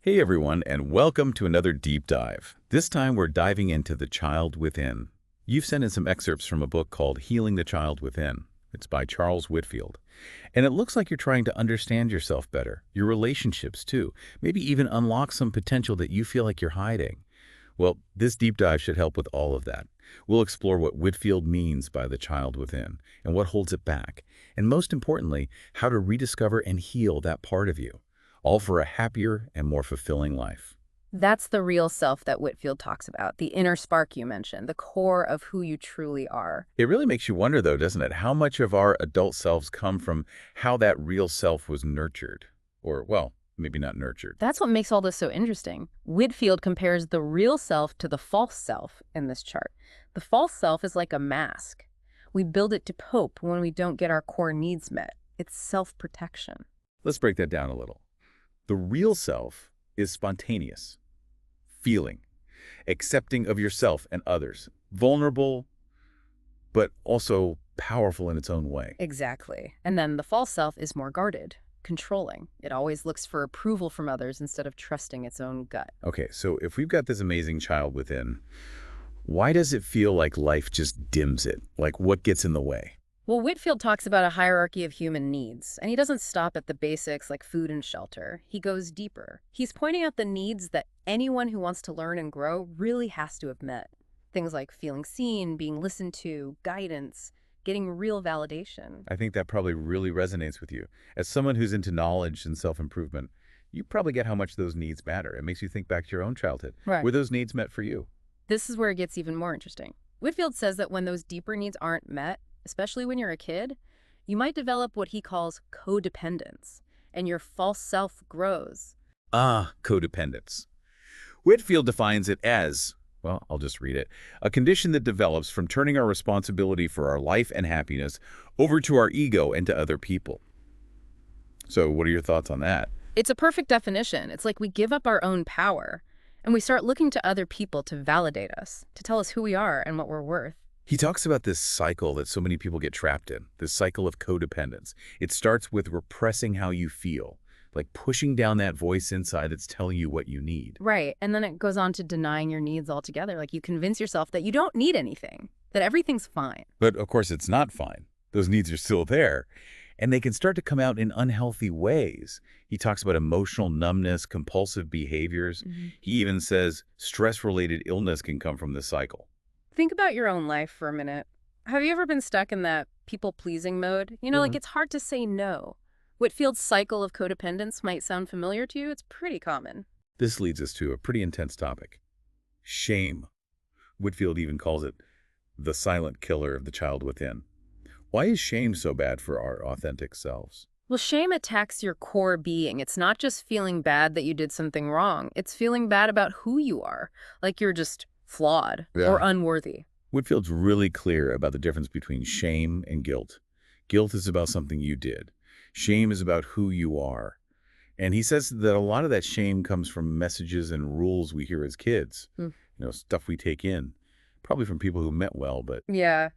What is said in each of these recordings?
Hey everyone, and welcome to another deep dive. This time we're diving into the child within. You've sent in some excerpts from a book called Healing the Child Within. It's by Charles Whitfield. And it looks like you're trying to understand yourself better, your relationships too, maybe even unlock some potential that you feel like you're hiding. Well, this deep dive should help with all of that. We'll explore what Whitfield means by the child within and what holds it back, and most importantly, how to rediscover and heal that part of you, all for a happier and more fulfilling life. That's the real self that Whitfield talks about, the inner spark you mentioned, the core of who you truly are. It really makes you wonder, though, doesn't it, how much of our adult selves come from how that real self was nurtured? Or, well, maybe not nurtured. That's what makes all this so interesting. Whitfield compares the real self to the false self in this chart. The false self is like a mask. We build it to cope when we don't get our core needs met. It's self-protection. Let's break that down a little. The real self is spontaneous, feeling, accepting of yourself and others, vulnerable, but also powerful in its own way. Exactly. And then the false self is more guarded, controlling. It always looks for approval from others instead of trusting its own gut. Okay, so if we've got this amazing child within, why does it feel like life just dims it? Like what gets in the way? Well, Whitfield talks about a hierarchy of human needs, and he doesn't stop at the basics like food and shelter. He goes deeper. He's pointing out the needs that anyone who wants to learn and grow really has to have met. Things like feeling seen, being listened to, guidance, getting real validation. I think that probably really resonates with you. As someone who's into knowledge and self-improvement, you probably get how much those needs matter. It makes you think back to your own childhood. Right. Were those needs met for you? This is where it gets even more interesting. Whitfield says that when those deeper needs aren't met, especially when you're a kid, you might develop what he calls codependence, and your false self grows. Ah, codependence. Whitfield defines it as, well, I'll just read it, a condition that develops from turning our responsibility for our life and happiness over to our ego and to other people. So what are your thoughts on that? It's a perfect definition. It's like we give up our own power, and we start looking to other people to validate us, to tell us who we are and what we're worth. He talks about this cycle that so many people get trapped in, this cycle of codependence. It starts with repressing how you feel, like pushing down that voice inside that's telling you what you need. Right, and then it goes on to denying your needs altogether. Like you convince yourself that you don't need anything, that everything's fine. But of course, it's not fine. Those needs are still there, and they can start to come out in unhealthy ways. He talks about emotional numbness, compulsive behaviors. He even says stress-related illness can come from this cycle. Think about your own life for a minute. Have you ever been stuck in that people-pleasing mode? Like it's hard to say no. Whitfield's cycle of codependence might sound familiar to you. It's pretty common. This leads us to a pretty intense topic. Shame. Whitfield even calls it the silent killer of the child within. Why is shame so bad for our authentic selves? Well, shame attacks your core being. It's not just feeling bad that you did something wrong. It's feeling bad about who you are, like you're just flawed or unworthy. Whitfield's really clear about the difference between shame and guilt. Guilt is about something you did. Shame is about who you are. And he says that a lot of that shame comes from messages and rules we hear as kids. Stuff we take in, probably from people who meant well, but... Yeah.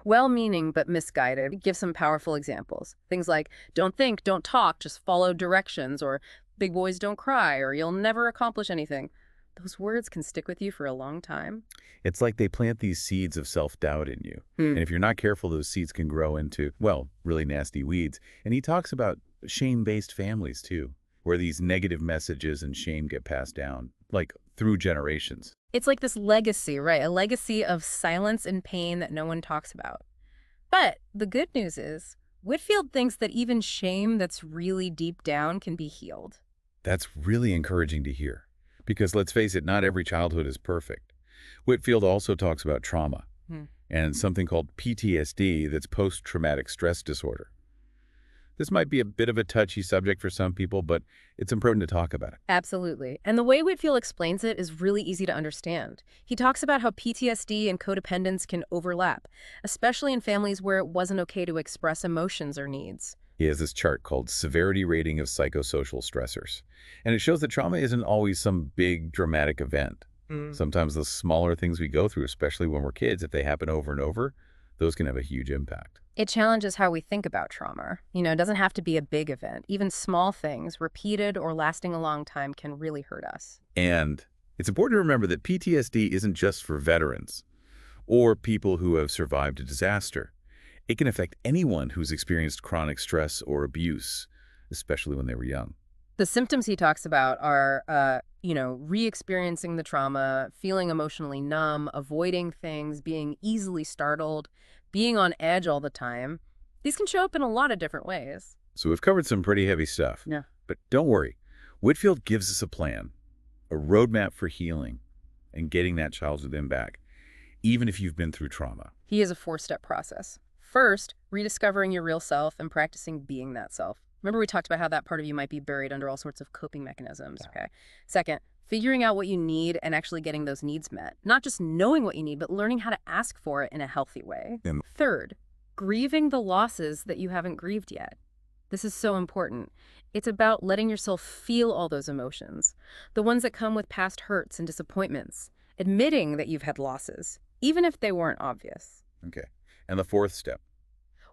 Well-meaning but misguided. Give some powerful examples. Things like, don't think, don't talk, just follow directions, or big boys don't cry, or you'll never accomplish anything. Those words can stick with you for a long time. It's like they plant these seeds of self-doubt in you. And if you're not careful, those seeds can grow into, well, really nasty weeds. And he talks about shame-based families, too, where these negative messages and shame get passed down, like through generations. It's like this legacy, right? A legacy of silence and pain that no one talks about. But the good news is, Whitfield thinks that even shame that's really deep down can be healed. That's really encouraging to hear. Because let's face it, not every childhood is perfect. Whitfield also talks about trauma and something called PTSD, that's post-traumatic stress disorder. This might be a bit of a touchy subject for some people, but it's important to talk about it. Absolutely. And the way Whitfield explains it is really easy to understand. He talks about how PTSD and codependence can overlap, especially in families where it wasn't okay to express emotions or needs. He has this chart called Severity Rating of Psychosocial Stressors. And it shows that trauma isn't always some big dramatic event. Sometimes the smaller things we go through, especially when we're kids, if they happen over and over, those can have a huge impact. It challenges how we think about trauma. It doesn't have to be a big event. Even small things, repeated or lasting a long time, can really hurt us. And it's important to remember that PTSD isn't just for veterans or people who have survived a disaster. It can affect anyone who's experienced chronic stress or abuse, especially when they were young. The symptoms he talks about are, re-experiencing the trauma, feeling emotionally numb, avoiding things, being easily startled, being on edge all the time. These can show up in a lot of different ways. So we've covered some pretty heavy stuff. Yeah. But don't worry. Whitfield gives us a plan, a roadmap for healing and getting that child within back, even if you've been through trauma. He has a 4-step process. First, rediscovering your real self and practicing being that self. Remember we talked about how that part of you might be buried under all sorts of coping mechanisms, okay? Second, figuring out what you need and actually getting those needs met. Not just knowing what you need, but learning how to ask for it in a healthy way. And Third, grieving the losses that you haven't grieved yet. This is so important. It's about letting yourself feel all those emotions, the ones that come with past hurts and disappointments, admitting that you've had losses, even if they weren't obvious. okay. And the fourth step.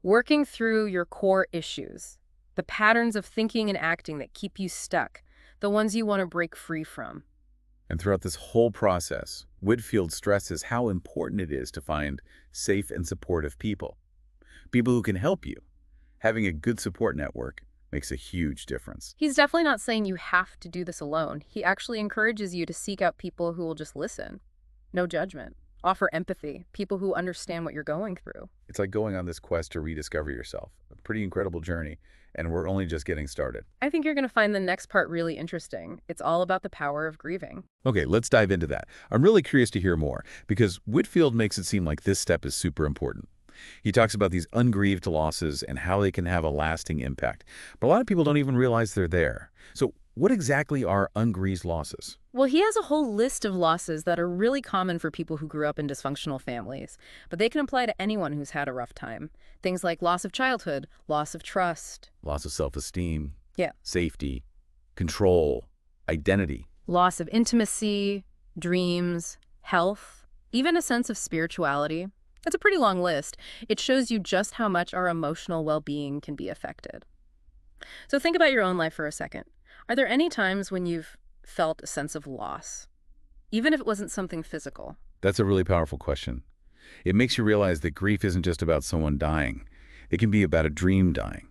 Working through your core issues, the patterns of thinking and acting that keep you stuck, the ones you want to break free from. And throughout this whole process, Whitfield stresses how important it is to find safe and supportive people. People who can help you. Having a good support network makes a huge difference. He's definitely not saying you have to do this alone. He actually encourages you to seek out people who will just listen. No judgment. Offer empathy. People who understand what you're going through. It's like going on this quest to rediscover yourself. A pretty incredible journey, and we're only just getting started. I think you're going to find the next part really interesting. It's all about the power of grieving. Okay, let's dive into that. I'm really curious to hear more, because Whitfield makes it seem like this step is super important. He talks about these ungrieved losses and how they can have a lasting impact. But a lot of people don't even realize they're there. So what exactly are ungrieved losses? Well, he has a whole list of losses that are really common for people who grew up in dysfunctional families, but they can apply to anyone who's had a rough time. Things like loss of childhood, loss of trust. Loss of self-esteem, Yeah. safety, control, identity. Loss of intimacy, dreams, health, even a sense of spirituality. It's a pretty long list. It shows you just how much our emotional well-being can be affected. So think about your own life for a second. Are there any times when you've felt a sense of loss, even if it wasn't something physical? That's a really powerful question. It makes you realize that grief isn't just about someone dying. It can be about a dream dying,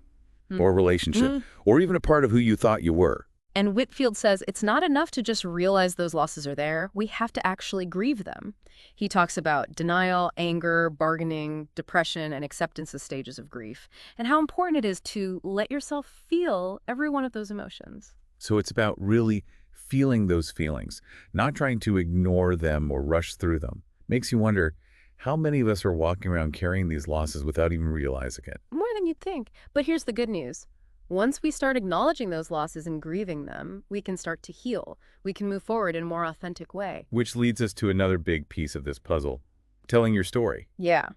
or a relationship, or even a part of who you thought you were. And Whitfield says it's not enough to just realize those losses are there. We have to actually grieve them. He talks about denial, anger, bargaining, depression, and acceptance as stages of grief, and how important it is to let yourself feel every one of those emotions. So it's about really feeling those feelings, not trying to ignore them or rush through them. Makes you wonder, how many of us are walking around carrying these losses without even realizing it? More than you'd think. But here's the good news. Once we start acknowledging those losses and grieving them, we can start to heal. We can move forward in a more authentic way. Which leads us to another big piece of this puzzle, telling your story. Yeah.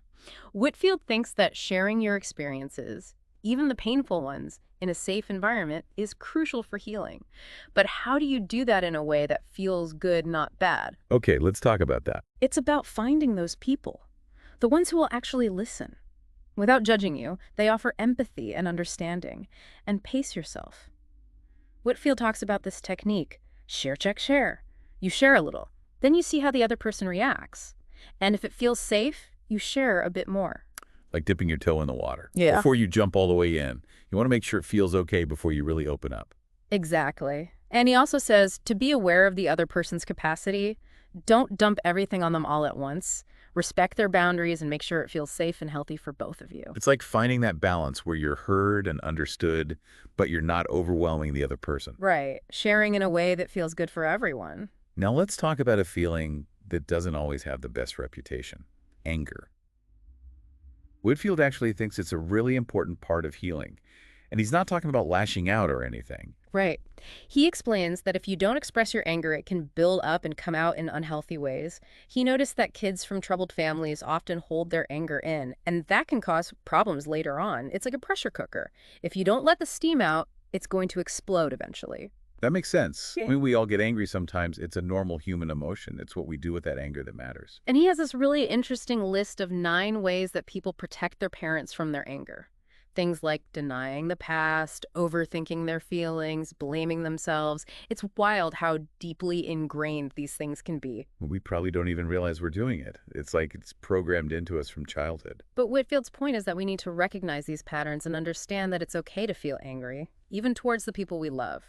Whitfield thinks that sharing your experiences, even the painful ones, in a safe environment is crucial for healing. But how do you do that in a way that feels good, not bad? Okay, let's talk about that. It's about finding those people, the ones who will actually listen. Without judging you, they offer empathy and understanding. And pace yourself. Whitfield talks about this technique. Share, check, share. You share a little. Then you see how the other person reacts. And if it feels safe, you share a bit more. Like dipping your toe in the water. Yeah. Before you jump all the way in. You want to make sure it feels okay before you really open up. Exactly. And he also says to be aware of the other person's capacity. Don't dump everything on them all at once. Respect their boundaries and make sure it feels safe and healthy for both of you. It's like finding that balance where you're heard and understood, but you're not overwhelming the other person. Right. Sharing in a way that feels good for everyone. Now let's talk about a feeling that doesn't always have the best reputation. Anger. Whitfield actually thinks it's a really important part of healing. And he's not talking about lashing out or anything. Right. He explains that if you don't express your anger, it can build up and come out in unhealthy ways. He noticed that kids from troubled families often hold their anger in, and that can cause problems later on. It's like a pressure cooker. If you don't let the steam out, it's going to explode eventually. That makes sense. I mean, we all get angry sometimes. It's a normal human emotion. It's what we do with that anger that matters. And he has this really interesting list of 9 ways that people protect their parents from their anger. Things like denying the past, overthinking their feelings, blaming themselves. It's wild how deeply ingrained these things can be. We probably don't even realize we're doing it. It's like it's programmed into us from childhood. But Whitfield's point is that we need to recognize these patterns and understand that it's okay to feel angry, even towards the people we love.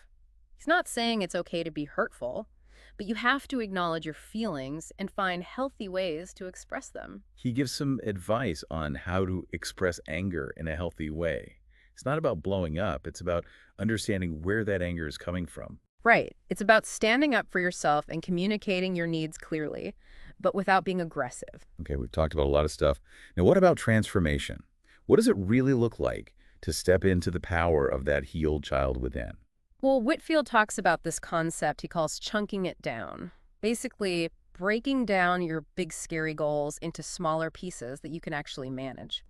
He's not saying it's okay to be hurtful, but you have to acknowledge your feelings and find healthy ways to express them. He gives some advice on how to express anger in a healthy way. It's not about blowing up. It's about understanding where that anger is coming from. Right. It's about standing up for yourself and communicating your needs clearly, but without being aggressive. Okay, we've talked about a lot of stuff. Now, what about transformation? What does it really look like to step into the power of that healed child within? Well, Whitfield talks about this concept he calls chunking it down. Basically, breaking down your big scary goals into smaller pieces that you can actually manage.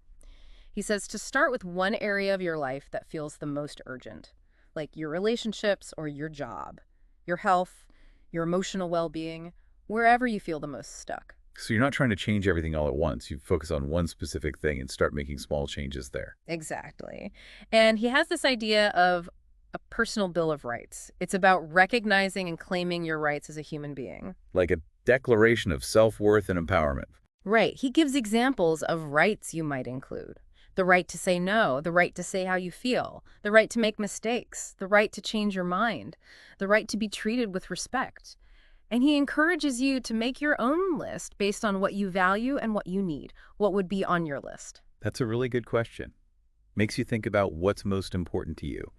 He says to start with one area of your life that feels the most urgent, like your relationships or your job, your health, your emotional well-being, wherever you feel the most stuck. So you're not trying to change everything all at once. You focus on one specific thing and start making small changes there. Exactly. And he has this idea of a personal bill of rights. It's about recognizing and claiming your rights as a human being. Like a declaration of self-worth and empowerment. Right. He gives examples of rights you might include. The right to say no, the right to say how you feel, the right to make mistakes, the right to change your mind, the right to be treated with respect. And he encourages you to make your own list based on what you value and what you need, what would be on your list. That's a really good question. Makes you think about what's most important to you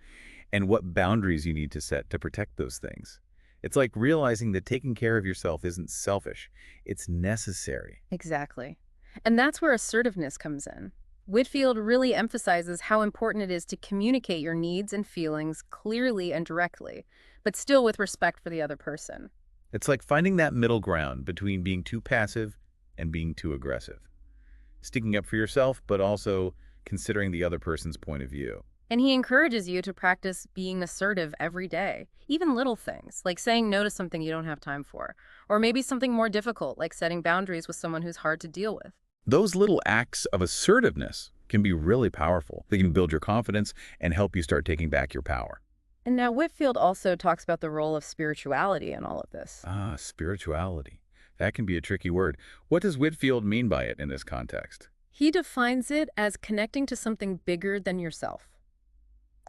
and what boundaries you need to set to protect those things. It's like realizing that taking care of yourself isn't selfish. It's necessary. Exactly. And that's where assertiveness comes in. Whitfield really emphasizes how important it is to communicate your needs and feelings clearly and directly, but still with respect for the other person. It's like finding that middle ground between being too passive and being too aggressive. Sticking up for yourself, but also considering the other person's point of view. And he encourages you to practice being assertive every day, even little things, like saying no to something you don't have time for, or maybe something more difficult, like setting boundaries with someone who's hard to deal with. Those little acts of assertiveness can be really powerful. They can build your confidence and help you start taking back your power. And now Whitfield also talks about the role of spirituality in all of this. Ah, spirituality. That can be a tricky word. What does Whitfield mean by it in this context? He defines it as connecting to something bigger than yourself.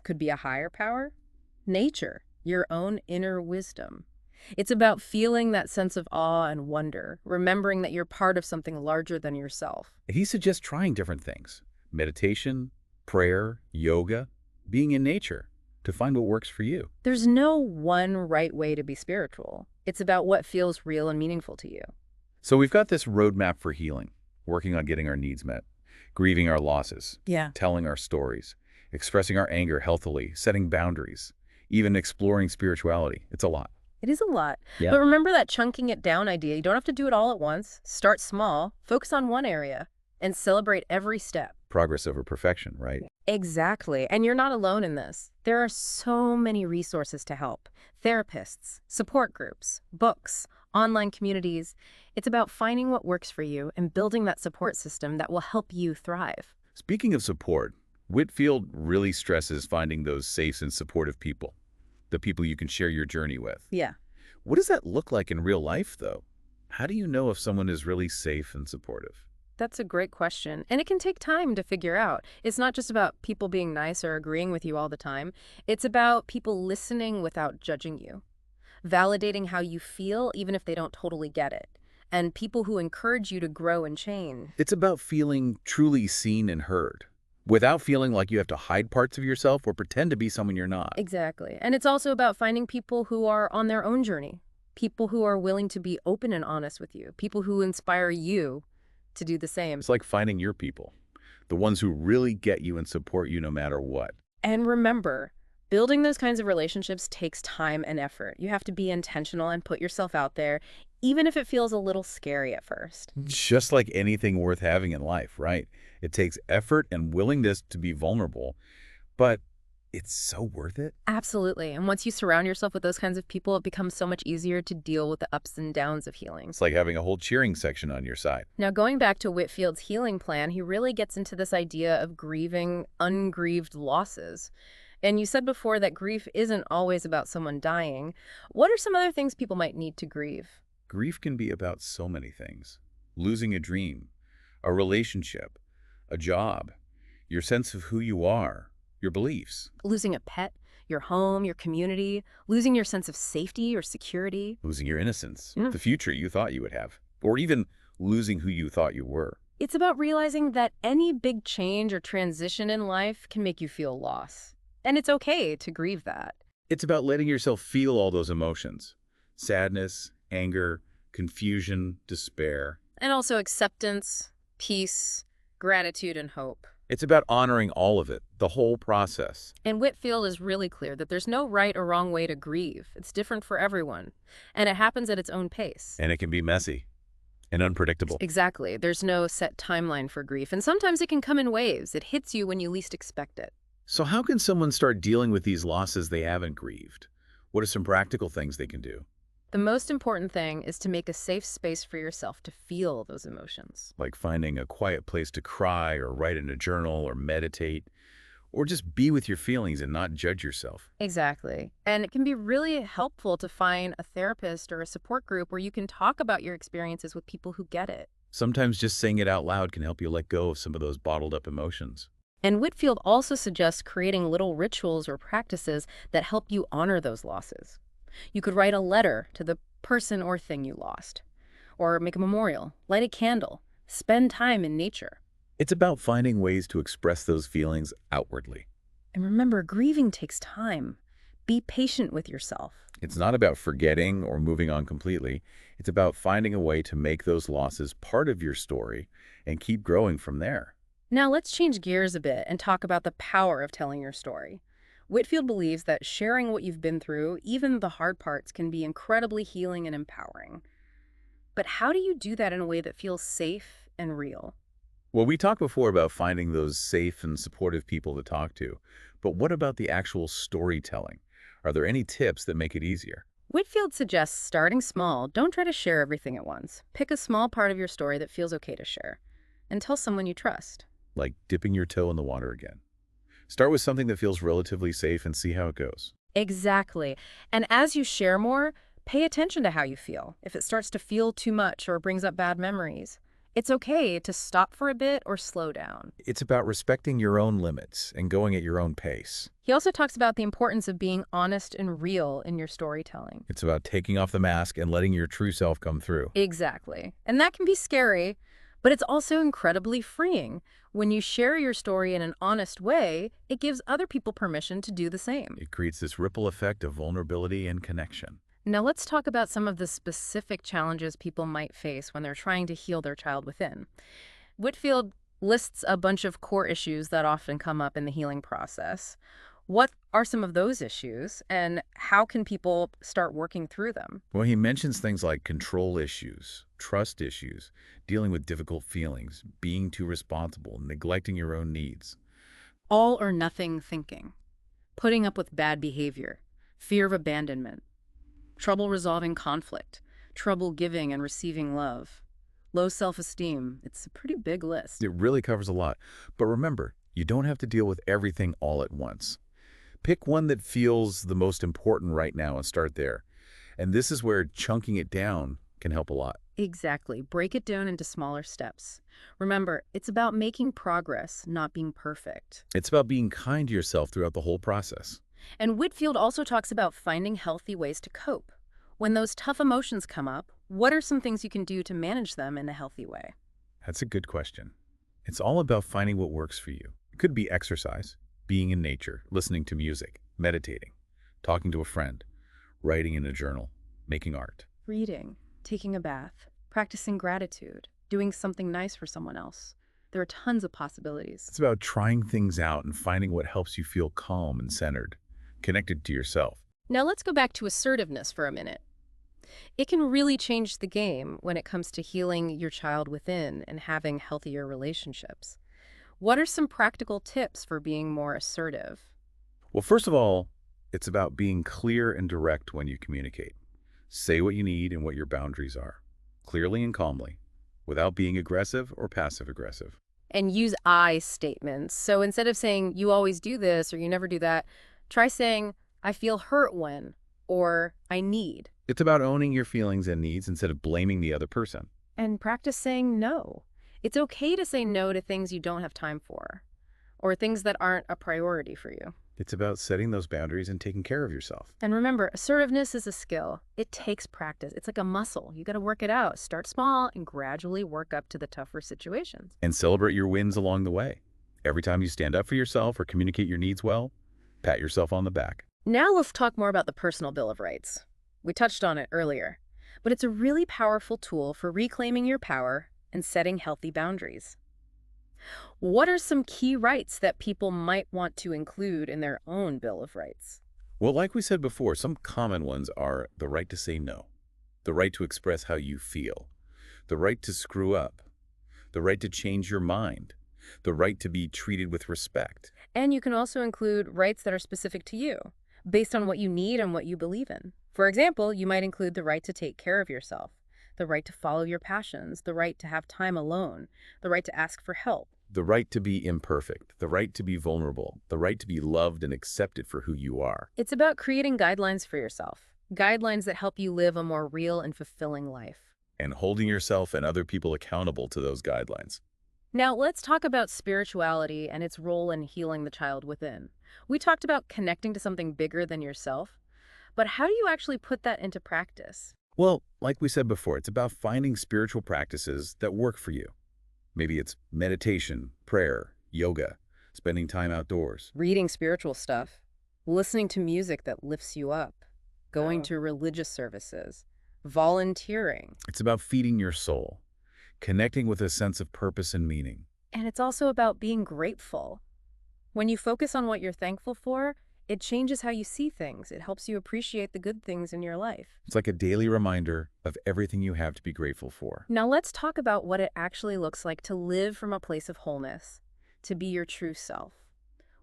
Could be a higher power, nature, your own inner wisdom. It's about feeling that sense of awe and wonder, remembering that you're part of something larger than yourself. He suggests trying different things. Meditation, prayer, yoga, being in nature to find what works for you. There's no one right way to be spiritual. It's about what feels real and meaningful to you. So we've got this roadmap for healing, working on getting our needs met, grieving our losses, Yeah. telling our stories, expressing our anger healthily, setting boundaries, even exploring spirituality. It's a lot. It is a lot. Yeah. But remember that chunking it down idea. You don't have to do it all at once. Start small, focus on one area, and celebrate every step. Progress over perfection, right? Exactly. And you're not alone in this. There are so many resources to help. Therapists, support groups, books, online communities. It's about finding what works for you and building that support system that will help you thrive. Speaking of support, Whitfield really stresses finding those safe and supportive people, the people you can share your journey with. Yeah. What does that look like in real life, though? How do you know if someone is really safe and supportive? That's a great question. And it can take time to figure out. It's not just about people being nice or agreeing with you all the time. It's about people listening without judging you, validating how you feel even if they don't totally get it, and people who encourage you to grow and change. It's about feeling truly seen and heard, without feeling like you have to hide parts of yourself or pretend to be someone you're not. Exactly. And it's also about finding people who are on their own journey, people who are willing to be open and honest with you, people who inspire you to do the same. It's like finding your people, the ones who really get you and support you no matter what. And remember, building those kinds of relationships takes time and effort. You have to be intentional and put yourself out there, even if it feels a little scary at first. Just like anything worth having in life, right? It takes effort and willingness to be vulnerable, but it's so worth it. Absolutely. And once you surround yourself with those kinds of people, it becomes so much easier to deal with the ups and downs of healing. It's like having a whole cheering section on your side. Now, going back to Whitfield's healing plan, he really gets into this idea of grieving ungrieved losses. And you said before that grief isn't always about someone dying. What are some other things people might need to grieve? Grief can be about so many things. Losing a dream, a relationship, a job, your sense of who you are, your beliefs, Losing a pet, your home, your community, losing your sense of safety or security. losing your innocence, Mm. the future you thought you would have, or even losing who you thought you were. It's about realizing that any big change or transition in life can make you feel loss. And it's okay to grieve that. It's about letting yourself feel all those emotions: sadness, anger, confusion, despair. And also acceptance, peace, gratitude, and hope. It's about honoring all of it, the whole process. And Whitfield is really clear that there's no right or wrong way to grieve. It's different for everyone. And it happens at its own pace. And it can be messy and unpredictable. Exactly. There's no set timeline for grief. And sometimes it can come in waves. It hits you when you least expect it. So how can someone start dealing with these losses they haven't grieved? What are some practical things they can do? The most important thing is to make a safe space for yourself to feel those emotions. Like finding a quiet place to cry or write in a journal or meditate, or just be with your feelings and not judge yourself. Exactly. And it can be really helpful to find a therapist or a support group where you can talk about your experiences with people who get it. Sometimes just saying it out loud can help you let go of some of those bottled up emotions. And Whitfield also suggests creating little rituals or practices that help you honor those losses. You could write a letter to the person or thing you lost, or make a memorial, light a candle, spend time in nature. It's about finding ways to express those feelings outwardly. And remember, grieving takes time. Be patient with yourself. It's not about forgetting or moving on completely. It's about finding a way to make those losses part of your story and keep growing from there. Now let's change gears a bit and talk about the power of telling your story. Whitfield believes that sharing what you've been through, even the hard parts, can be incredibly healing and empowering. But how do you do that in a way that feels safe and real? Well, we talked before about finding those safe and supportive people to talk to, but what about the actual storytelling? Are there any tips that make it easier? Whitfield suggests starting small. Don't try to share everything at once. Pick a small part of your story that feels okay to share, and tell someone you trust. Like dipping your toe in the water again. Start with something that feels relatively safe and see how it goes. Exactly. And as you share more, pay attention to how you feel. If it starts to feel too much or brings up bad memories, it's okay to stop for a bit or slow down. It's about respecting your own limits and going at your own pace. He also talks about the importance of being honest and real in your storytelling. It's about taking off the mask and letting your true self come through. Exactly. And that can be scary, but it's also incredibly freeing. When you share your story in an honest way, it gives other people permission to do the same. It creates this ripple effect of vulnerability and connection. Now let's talk about some of the specific challenges people might face when they're trying to heal their child within. Whitfield lists a bunch of core issues that often come up in the healing process. What are some of those issues, and how can people start working through them? Well, he mentions things like control issues, trust issues, dealing with difficult feelings, being too responsible, neglecting your own needs. All or nothing thinking, putting up with bad behavior, fear of abandonment, trouble resolving conflict, trouble giving and receiving love, low self-esteem. It's a pretty big list. It really covers a lot. But remember, you don't have to deal with everything all at once. Pick one that feels the most important right now and start there. And this is where chunking it down can help a lot. Exactly. Break it down into smaller steps. Remember, it's about making progress, not being perfect. It's about being kind to yourself throughout the whole process. And Whitfield also talks about finding healthy ways to cope. When those tough emotions come up, what are some things you can do to manage them in a healthy way? That's a good question. It's all about finding what works for you. It could be exercise, being in nature, listening to music, meditating, talking to a friend, writing in a journal, making art. Reading, taking a bath, practicing gratitude, doing something nice for someone else. There are tons of possibilities. It's about trying things out and finding what helps you feel calm and centered, connected to yourself. Now let's go back to assertiveness for a minute. It can really change the game when it comes to healing your child within and having healthier relationships. What are some practical tips for being more assertive? Well, first of all, it's about being clear and direct when you communicate. Say what you need and what your boundaries are, clearly and calmly, without being aggressive or passive-aggressive. And use I statements. So instead of saying, you always do this or you never do that, try saying, I feel hurt when, or I need. It's about owning your feelings and needs instead of blaming the other person. And practice saying no. It's okay to say no to things you don't have time for, or things that aren't a priority for you. It's about setting those boundaries and taking care of yourself. And remember, assertiveness is a skill. It takes practice. It's like a muscle. You got to work it out. Start small and gradually work up to the tougher situations. And celebrate your wins along the way. Every time you stand up for yourself or communicate your needs well, pat yourself on the back. Now let's talk more about the personal Bill of Rights. We touched on it earlier, but it's a really powerful tool for reclaiming your power and setting healthy boundaries. What are some key rights that people might want to include in their own Bill of Rights? Well, like we said before, some common ones are the right to say no, the right to express how you feel, the right to screw up, the right to change your mind, the right to be treated with respect. And you can also include rights that are specific to you, based on what you need and what you believe in. For example, you might include the right to take care of yourself, the right to follow your passions, the right to have time alone, the right to ask for help. The right to be imperfect, the right to be vulnerable, the right to be loved and accepted for who you are. It's about creating guidelines for yourself, guidelines that help you live a more real and fulfilling life. And holding yourself and other people accountable to those guidelines. Now, let's talk about spirituality and its role in healing the child within. We talked about connecting to something bigger than yourself, but how do you actually put that into practice? Well, like we said before, it's about finding spiritual practices that work for you. Maybe it's meditation, prayer, yoga, spending time outdoors. Reading spiritual stuff, listening to music that lifts you up, going to religious services, volunteering. It's about feeding your soul, connecting with a sense of purpose and meaning. And it's also about being grateful. When you focus on what you're thankful for, it changes how you see things. It helps you appreciate the good things in your life. It's like a daily reminder of everything you have to be grateful for. Now let's talk about what it actually looks like to live from a place of wholeness, to be your true self.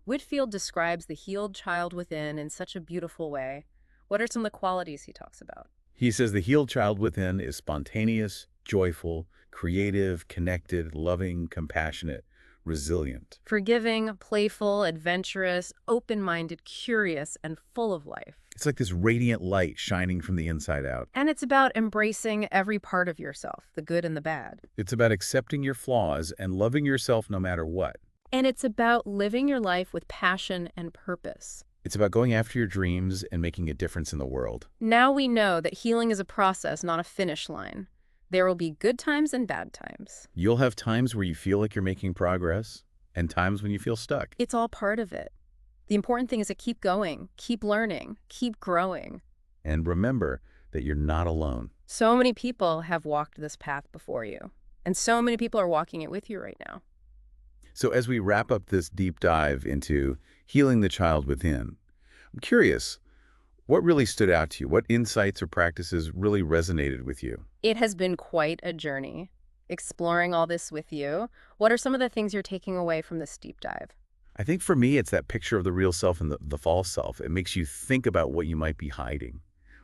Whitfield describes the healed child within in such a beautiful way. What are some of the qualities he talks about? He says the healed child within is spontaneous, joyful, creative, connected, loving, compassionate, resilient. Forgiving, playful, adventurous, open-minded, curious, and full of life. It's like this radiant light shining from the inside out. And it's about embracing every part of yourself, the good and the bad. It's about accepting your flaws and loving yourself no matter what. And it's about living your life with passion and purpose. It's about going after your dreams and making a difference in the world. Now we know that healing is a process, not a finish line. There will be good times and bad times. You'll have times where you feel like you're making progress and times when you feel stuck. It's all part of it. The important thing is to keep going, keep learning, keep growing. And remember that you're not alone. So many people have walked this path before you, and so many people are walking it with you right now. So as we wrap up this deep dive into healing the child within, I'm curious, what really stood out to you? What insights or practices really resonated with you? It has been quite a journey exploring all this with you. What are some of the things you're taking away from this deep dive? I think for me, it's that picture of the real self and the false self. It makes you think about what you might be hiding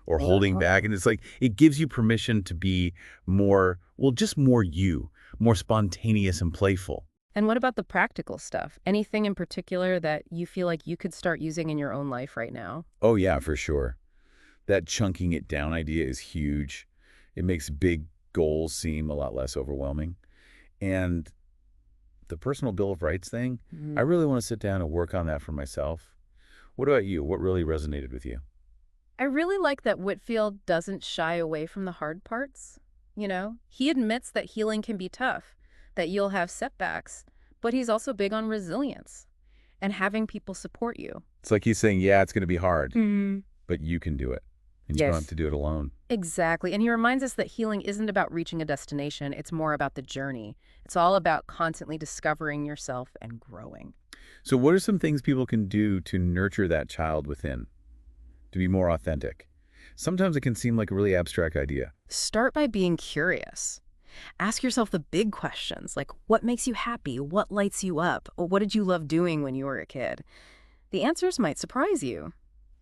or holding back. And it's like, it gives you permission to be more, well, just more you, more spontaneous and playful. And what about the practical stuff? Anything in particular that you feel like you could start using in your own life right now? Oh yeah, for sure. That chunking it down idea is huge. It makes big goals seem a lot less overwhelming. And the personal Bill of Rights thing, I really want to sit down and work on that for myself. What about you? What really resonated with you? I really like that Whitfield doesn't shy away from the hard parts. You know, he admits that healing can be tough, that you'll have setbacks, but he's also big on resilience and having people support you. It's like he's saying, yeah, it's going to be hard, but you can do it. And you don't have to do it alone. Exactly. And he reminds us that healing isn't about reaching a destination. It's more about the journey. It's all about constantly discovering yourself and growing. So what are some things people can do to nurture that child within, to be more authentic? Sometimes it can seem like a really abstract idea. Start by being curious. Ask yourself the big questions, like what makes you happy? What lights you up? Or what did you love doing when you were a kid? The answers might surprise you,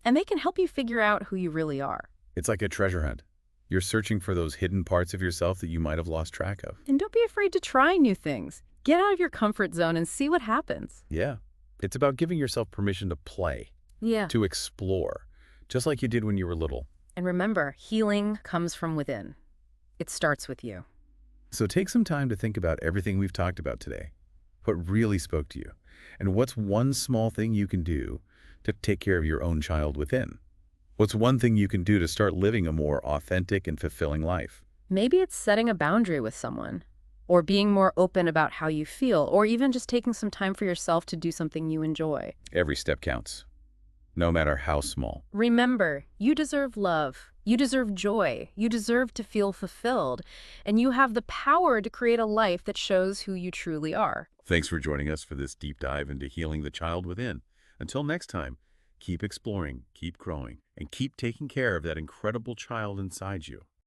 and they can help you figure out who you really are. It's like a treasure hunt. You're searching for those hidden parts of yourself that you might have lost track of. And don't be afraid to try new things. Get out of your comfort zone and see what happens. Yeah. It's about giving yourself permission to play, Yeah. to explore, just like you did when you were little. And remember, healing comes from within. It starts with you. So take some time to think about everything we've talked about today. What really spoke to you? And what's one small thing you can do to take care of your own child within? What's one thing you can do to start living a more authentic and fulfilling life? Maybe it's setting a boundary with someone, or being more open about how you feel, or even just taking some time for yourself to do something you enjoy. Every step counts, no matter how small. Remember, you deserve love. You deserve joy. You deserve to feel fulfilled. And you have the power to create a life that shows who you truly are. Thanks for joining us for this deep dive into healing the child within. Until next time, keep exploring, keep growing, and keep taking care of that incredible child inside you.